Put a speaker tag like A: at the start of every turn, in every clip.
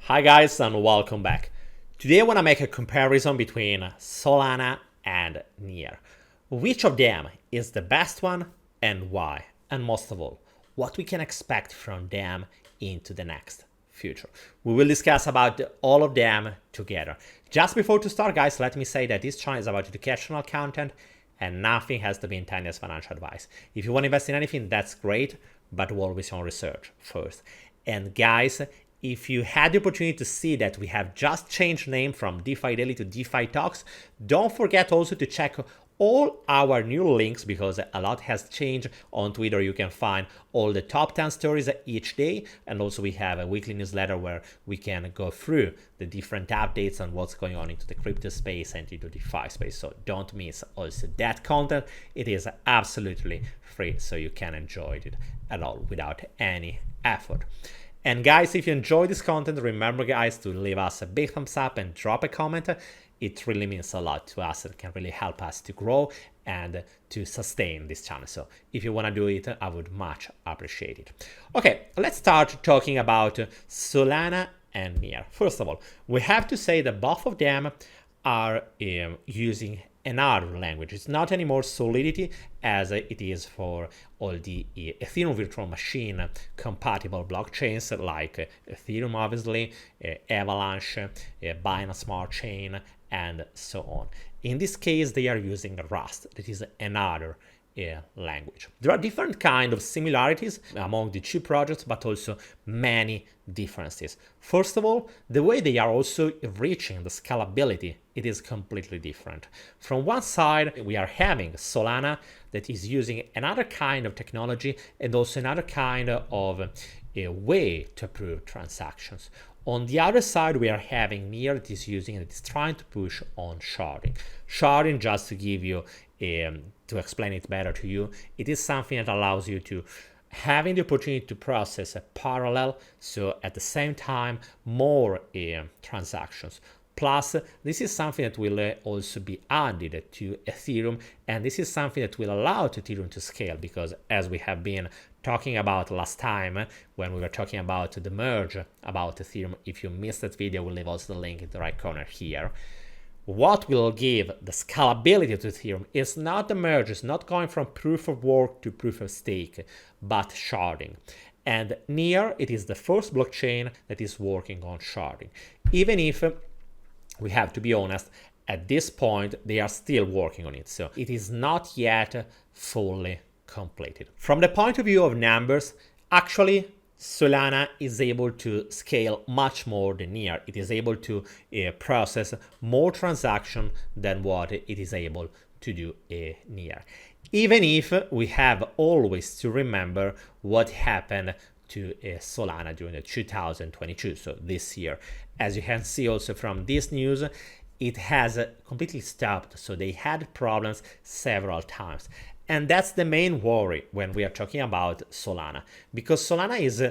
A: Hi guys and welcome back. Today I want to make a comparison between Solana and Near. Which of them is the best one and why? And most of all, what we can expect from them into the next future. We will discuss about all of them together. Just before to start guys, let me say that this channel is about educational content and nothing has to be intended as financial advice. If you want to invest in anything, that's great, but always on research first. And guys, if you had the opportunity to see that we have just changed name from DeFi Daily to DeFi Talks, don't forget also to check all our new links because a lot has changed. On Twitter you can find all the top 10 stories each day, and also we have a weekly newsletter where we can go through the different updates on what's going on into the crypto space and into the DeFi space. So don't miss also that content. It is absolutely free, so you can enjoy it at all without any effort. And guys, if you enjoy this content, remember guys to leave us a big thumbs up and drop a comment. It really means a lot to us. It can really help us to grow and to sustain this channel. So if you want to do it, I would much appreciate it. Okay, let's start talking about Solana and Near. First of all, we have to say that both of them are using another language. It's not anymore Solidity as it is for all the Ethereum virtual machine compatible blockchains like Ethereum, obviously, Avalanche, Binance Smart Chain, and so on. In this case, they are using Rust, that is another language. There are different kind of similarities among the two projects, but also many differences. First of all, the way they are also reaching the scalability, it is completely different. From one side, we are having Solana that is using another kind of technology and also another kind of a way to approve transactions. On the other side, we are having Near that is using and it's trying to push on sharding. Sharding, just to give you to explain it better to you, it is something that allows you to having the opportunity to process a parallel, so at the same time more transactions. Plus, this is something that will also be added to Ethereum, and this is something that will allow Ethereum to scale because, as we have been talking about last time when we were talking about the merge about Ethereum, if you missed that video, we'll leave also the link in the right corner here. What will give the scalability to Ethereum is not the merge, it's not going from proof of work to proof of stake, but sharding. And Near, it is the first blockchain that is working on sharding. Even if we have to be honest, at this point, they are still working on it. So it is not yet fully completed. From the point of view of numbers, actually, Solana is able to scale much more than Near. It is able to process more transactions than what it is able to do Near. Even if we have always to remember what happened to Solana during the 2022, so this year. As you can see also from this news, it has completely stopped, so they had problems several times. And that's the main worry when we are talking about Solana, because Solana is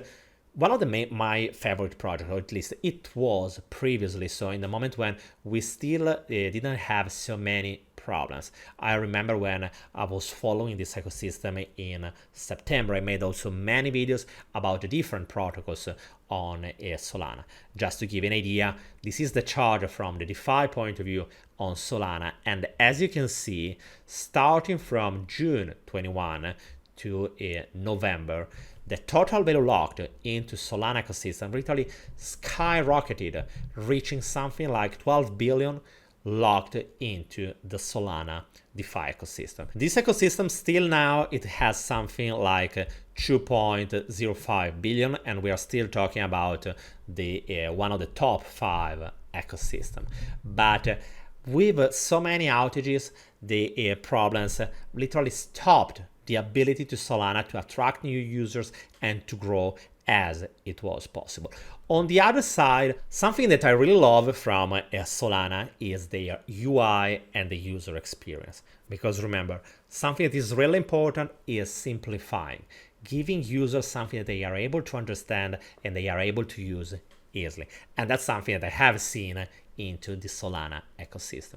A: one of my favorite projects, or at least it was previously, so in the moment when we still didn't have so many problems. I remember when I was following this ecosystem in September, I made also many videos about the different protocols on Solana. Just to give you an idea, this is the chart from the DeFi point of view on Solana, and as you can see, starting from June 21 to November, the total value locked into Solana ecosystem literally skyrocketed, reaching something like 12 billion locked into the Solana DeFi ecosystem. This ecosystem still now, it has something like 2.05 billion, and we are still talking about the one of the top 5 ecosystem. But with so many outages, the problems literally stopped the ability to Solana to attract new users and to grow as it was possible. On the other side, something that I really love from Solana is their UI and the user experience. Because remember, something that is really important is simplifying, giving users something that they are able to understand and they are able to use easily. And that's something that I have seen into the Solana ecosystem.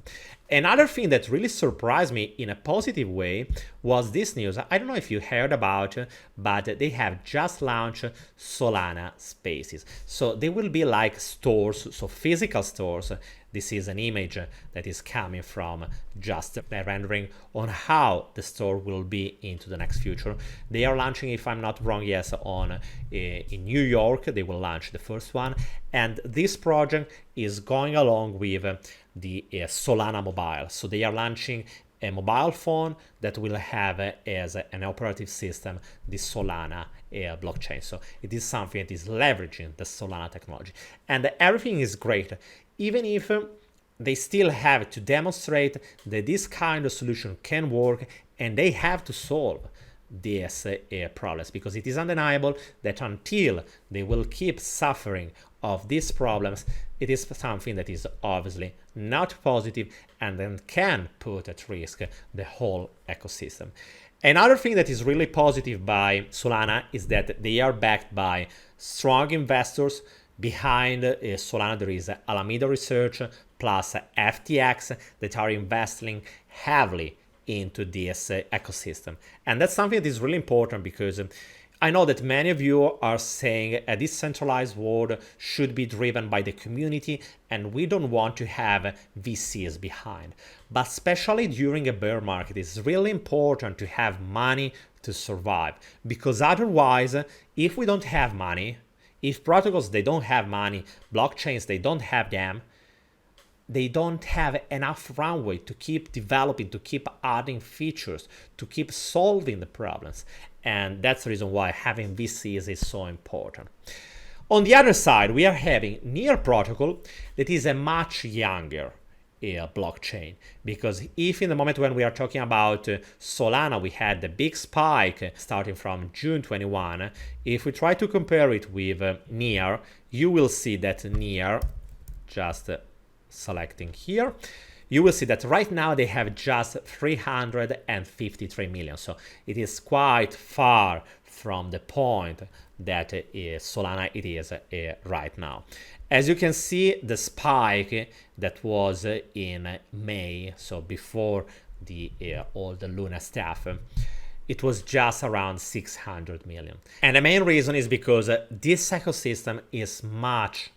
A: Another thing that really surprised me in a positive way was this news. I don't know if you heard about, but they have just launched Solana Spaces. So they will be like stores, so physical stores. This is an image that is coming from just a rendering on how the store will be into the next future. They are launching, if I'm not wrong, yes, in New York. They will launch the first one. And this project is going along with the Solana mobile. So they are launching a mobile phone that will have as an operative system the Solana blockchain. So it is something that is leveraging the Solana technology. And everything is great, even if they still have to demonstrate that this kind of solution can work, and they have to solve these problems, because it is undeniable that until they will keep suffering of these problems, it is something that is obviously not positive and then can put at risk the whole ecosystem. Another thing that is really positive by Solana is that they are backed by strong investors. Behind Solana, there is Alameda Research plus FTX that are investing heavily into this ecosystem. And that's something that is really important, because I know that many of you are saying a decentralized world should be driven by the community, and we don't want to have VCs behind. But especially during a bear market, it's really important to have money to survive, because otherwise, if we don't have money, if protocols, they don't have money, blockchains, they don't have them, they don't have enough runway to keep developing, to keep adding features, to keep solving the problems. And that's the reason why having VCs is so important. On the other side, we are having Near protocol that is a much younger blockchain, because if in the moment when we are talking about Solana, we had the big spike starting from June 21, if we try to compare it with Near, you will see that Near, just selecting here, you will see that right now they have just 353 million. So it is quite far from the point that Solana it is right now. As you can see, the spike that was in May, so before the all the Luna stuff, it was just around 600 million. And the main reason is because this ecosystem is much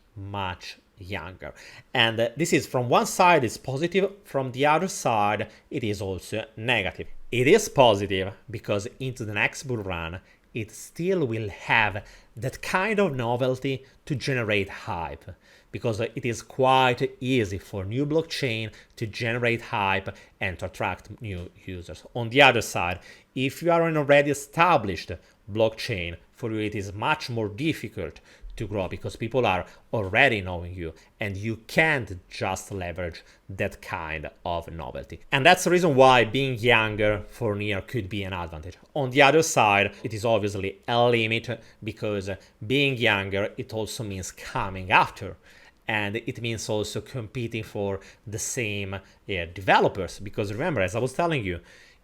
A: younger. And this is, from one side it's positive, from the other side it is also negative. It is positive because into the next bull run it still will have that kind of novelty to generate hype, because it is quite easy for new blockchain to generate hype and to attract new users. On the other side, if you are an already established blockchain, for you it is much more difficult to grow, because people are already knowing you and you can't just leverage that kind of novelty. And that's the reason why being younger for Near could be an advantage. On the other side, it is obviously a limit, because being younger, it also means coming after. And it means also competing for the same developers, because remember, as I was telling you,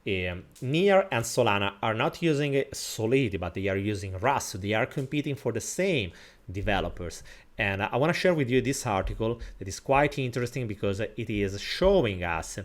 A: Near and Solana are not using Solidity, but they are using Rust. So they are competing for the same developers. And I want to share with you this article that is quite interesting, because it is showing us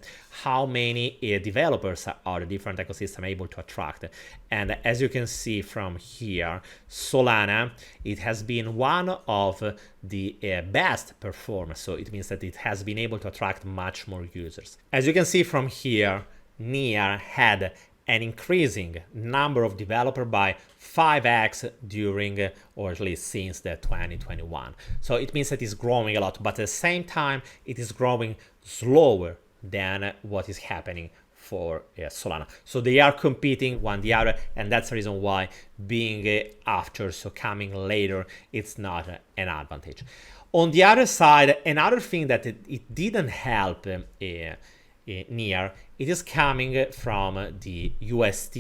A: how many developers are the different ecosystem able to attract. And as you can see from here, Solana, it has been one of the best performers. So it means that it has been able to attract much more users. As you can see from here, Near had an increasing number of developers by 5x during, or at least since the 2021. So it means that it's growing a lot, but at the same time, it is growing slower than what is happening for Solana. So they are competing one the other, and that's the reason why being after, so coming later, it's not an advantage. On the other side, another thing that it didn't help Near, it is coming from the UST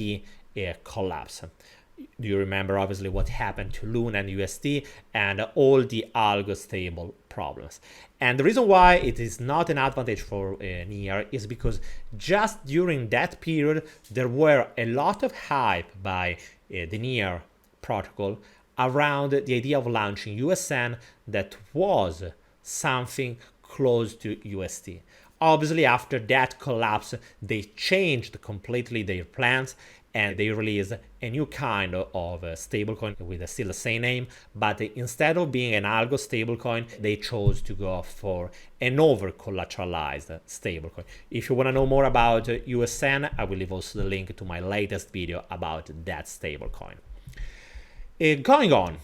A: collapse. Do you remember obviously what happened to Luna and UST and all the algo stable problems? And the reason why it is not an advantage for Near is because just during that period there were a lot of hype by the Near protocol around the idea of launching USN that was something close to USD. Obviously, after that collapse, they changed completely their plans and they released a new kind of stablecoin with still the same name, but instead of being an algo stablecoin, they chose to go for an over-collateralized stablecoin. If you want to know more about USN, I will leave also the link to my latest video about that stablecoin. Going on,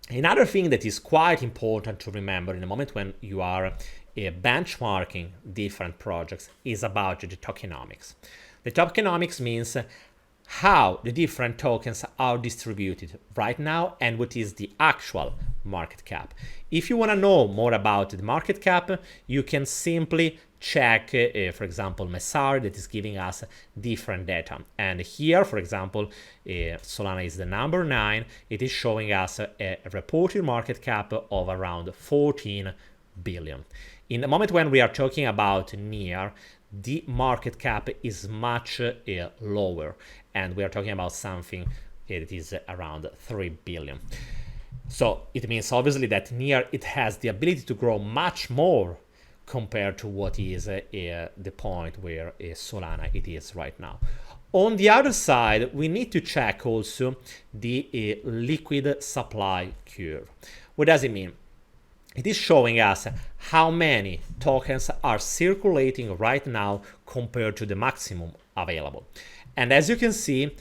A: another thing that is quite important to remember in the moment when you are benchmarking different projects is about the tokenomics. The tokenomics means how the different tokens are distributed right now and what is the actual market cap. If you want to know more about the market cap, you can simply check, for example, Messari that is giving us different data. And here, for example, Solana is the number 9. It is showing us a reported market cap of around 14 billion. In the moment when we are talking about Near, the market cap is much lower, and we are talking about something that is around 3 billion. So it means obviously that Near, it has the ability to grow much more compared to what is the point where Solana it is right now. On the other side, we need to check also the liquid supply curve. What does it mean? It is showing us how many tokens are circulating right now compared to the maximum available. And as you can see,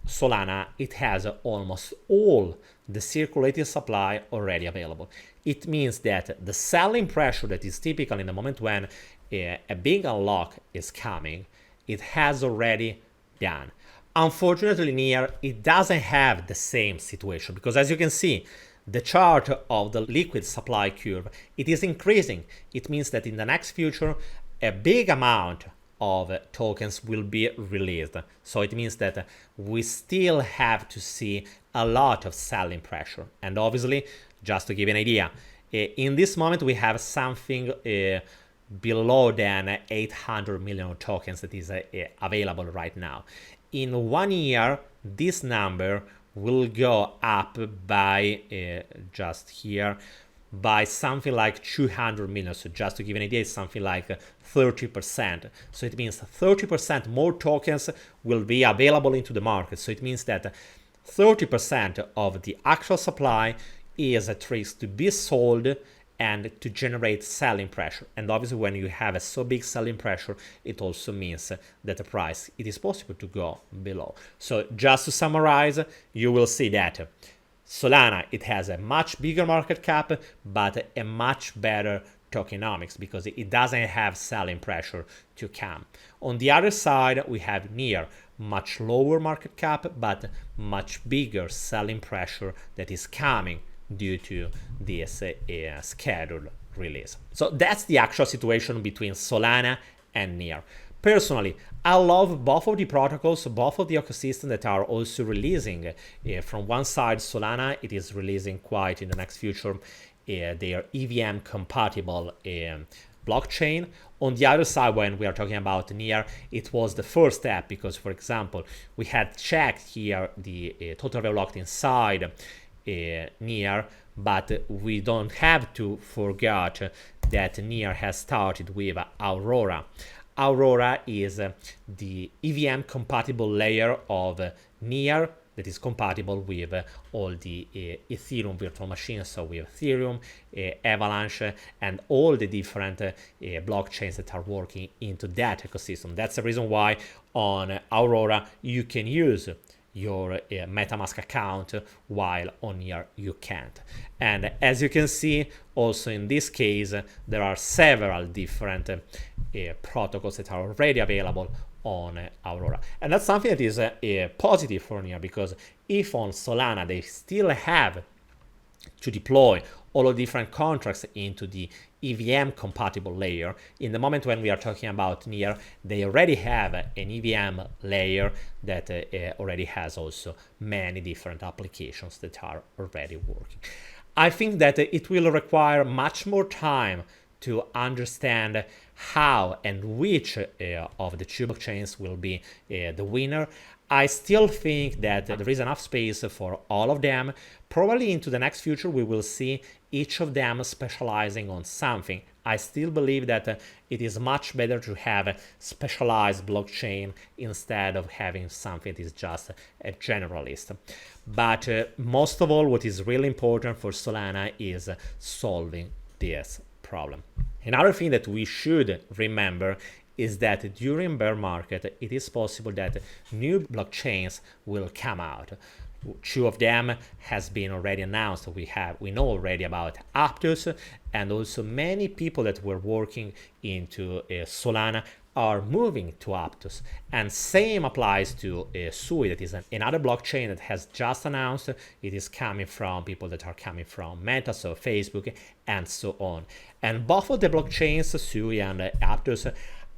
A: Solana, it has almost all the circulating supply already available. It means that the selling pressure that is typical in the moment when a big unlock is coming, it has already done. Unfortunately, Near, it doesn't have the same situation because as you can see, the chart of the liquid supply curve, it is increasing. It means that in the next future, a big amount of tokens will be released. So it means that we still have to see a lot of selling pressure. And obviously, just to give you an idea, in this moment, we have something below than 800 million tokens that is available right now. In 1 year, this number will go up by just here by something like 200 million. So just to give an idea, it's something like 30%. So it means 30% more tokens will be available into the market. So it means that 30% of the actual supply is at risk to be sold and to generate selling pressure. And obviously when you have a so big selling pressure, it also means that the price, it is possible to go below. So just to summarize, you will see that Solana, it has a much bigger market cap, but a much better tokenomics because it doesn't have selling pressure to come. On the other side, we have Near, much lower market cap, but much bigger selling pressure that is coming due to this scheduled release. So that's the actual situation between Solana and Near. Personally, I love both of the protocols, both of the ecosystems that are also releasing. From one side, Solana, it is releasing quite in the next future their EVM compatible blockchain. On the other side, when we are talking about Near, it was the first step because, for example, we had checked here the total value locked inside Near, but we don't have to forget that Near has started with Aurora. Aurora is the EVM compatible layer of Near that is compatible with all the Ethereum virtual machines, so with Ethereum, Avalanche, and all the different blockchains that are working into that ecosystem. That's the reason why on Aurora you can use your MetaMask account, while on Near you can't. And as you can see, also in this case, there are several different protocols that are already available on Aurora. And that's something that is positive for Near, because if on Solana they still have to deploy all of different contracts into the EVM compatible layer, in the moment when we are talking about Near, they already have an EVM layer that already has also many different applications that are already working. I think that it will require much more time to understand how and which of the two blockchains will be the winner. I still think that there is enough space for all of them. Probably into the next future, we will see each of them specializing on something. I still believe that it is much better to have a specialized blockchain instead of having something that is just a generalist. But most of all, what is really important for Solana is solving this problem. Another thing that we should remember is that during bear market, it is possible that new blockchains will come out. Two of them has been already announced. We know already about APTOS, and also many people that were working into Solana are moving to APTOS. And same applies to SUI, that is another blockchain that has just announced. It is coming from people that are coming from Meta, so Facebook, and so on. And both of the blockchains, SUI and APTOS,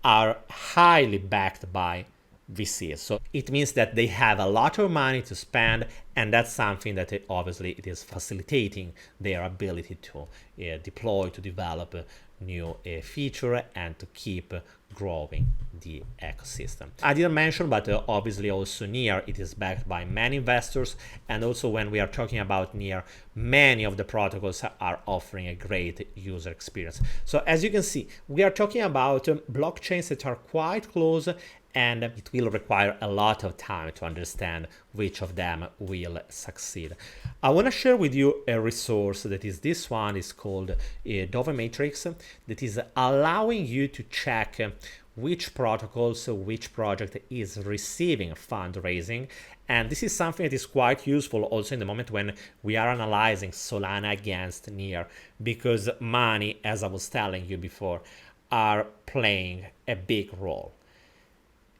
A: are highly backed by VCs. So it means that they have a lot of money to spend, and that's something that obviously it is facilitating their ability to deploy, to develop new feature and to keep growing the ecosystem. I didn't mention, but obviously also Near, it is backed by many investors, and also when we are talking about Near, many of the protocols are offering a great user experience. So as you can see, we are talking about blockchains that are quite close, and it will require a lot of time to understand which of them will succeed. I want to share with you a resource that is this one. Is called Defi Matrix, that is allowing you to check which protocols, which project is receiving fundraising. And this is something that is quite useful also in the moment when we are analyzing Solana against Near, because money, as I was telling you before, are playing a big role.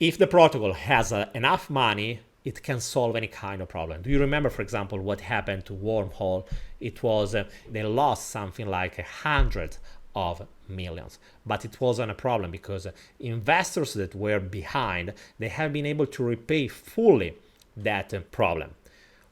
A: If the protocol has enough money, it can solve any kind of problem. Do you remember, for example, what happened to Wormhole? It was, they lost something like 100 of millions, but it wasn't a problem because investors that were behind, they have been able to repay fully that problem.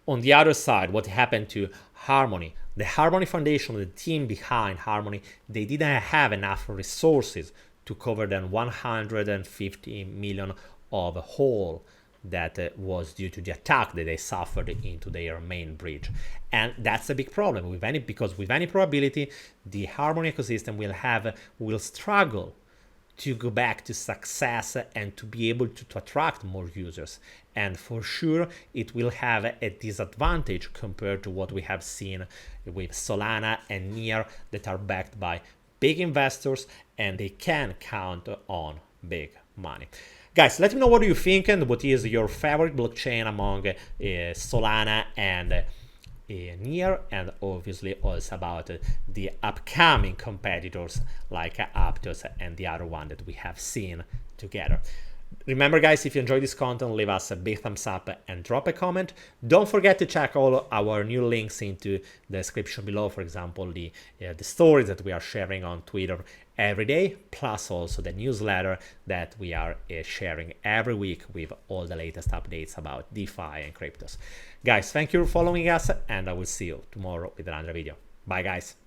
A: On the other side, what happened to Harmony? The Harmony Foundation, the team behind Harmony, they didn't have enough resources to cover than 150 million of hole that was due to the attack that they suffered into their main bridge. And that's a big problem because with any probability, the Harmony ecosystem will struggle to go back to success and to be able to attract more users. And for sure, it will have a disadvantage compared to what we have seen with Solana and Near that are backed by big investors, and they can count on big money. Guys, let me know what you think and what is your favorite blockchain among Solana and Near, and obviously also about the upcoming competitors like Aptos and the other one that we have seen together. Remember guys, if you enjoyed this content, leave us a big thumbs up and drop a comment. Don't forget to check all our new links into the description below, for example the stories that we are sharing on Twitter every day, plus also the newsletter that we are sharing every week with all the latest updates about DeFi and cryptos. Guys, thank you for following us, and I will see you tomorrow with another video. Bye guys.